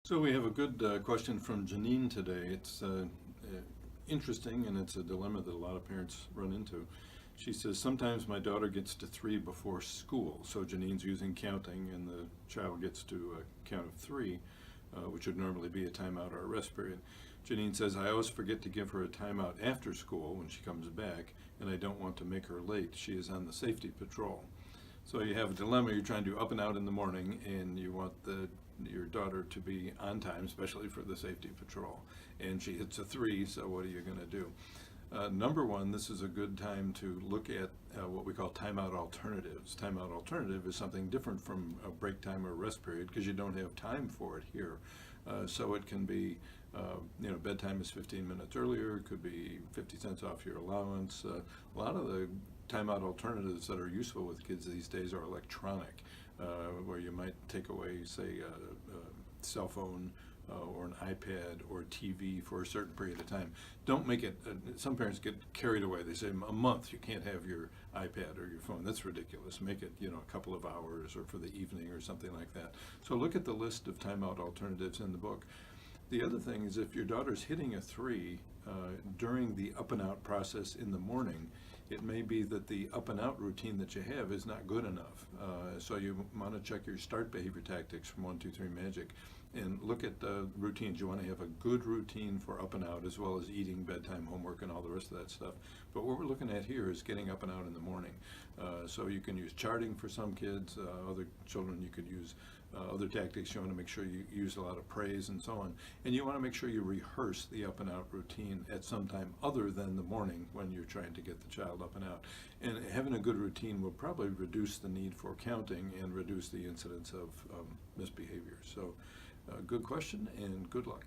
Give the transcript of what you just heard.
So we have a good question from Janine today. It's interesting, and it's a dilemma that a lot of parents run into. She says, sometimes my daughter gets to 3 before school. So Janine's using counting, and the child gets to a count of 3, which would normally be a timeout or a rest period. Janine says, I always forget to give her a timeout after school when she comes back, and I don't want to make her late. She is on the safety patrol. So you have a dilemma. You're trying to up and out in the morning, and you want your daughter to be on time, especially for the safety patrol. And she hits a 3, so what are you going to do? Number one, this is a good time to look at what we call timeout alternatives. Timeout alternative is something different from a break time or rest period because you don't have time for it here. So it can be, bedtime is 15 minutes earlier. It could be 50 cents off your allowance. A lot of the timeout alternatives that are useful with kids these days are electronic, where you might take away, say, a cell phone or an iPad or TV for a certain period of time. Don't make it, some parents get carried away. They say a month you can't have your iPad or your phone. That's ridiculous. Make it, a couple of hours or for the evening or something like that. So look at the list of timeout alternatives in the book. The other thing is if your daughter's hitting a 3 during the up and out process in the morning, it may be that the up and out routine that you have is not good enough. So you want to check your start behavior tactics from 1, 2, 3 Magic and look at the routines. You want to have a good routine for up and out as well as eating, bedtime, homework, and all the rest of that stuff. But what we're looking at here is getting up and out in the morning. So you can use charting for some kids. Other children you could use other tactics. You want to make sure you use a lot of praise and so on. And you want to make sure you rehearse the up and out routine at some time other than the morning when you're trying to get the child up and out. And having a good routine will probably reduce the need for counting and reduce the incidence of misbehavior. So good question and good luck.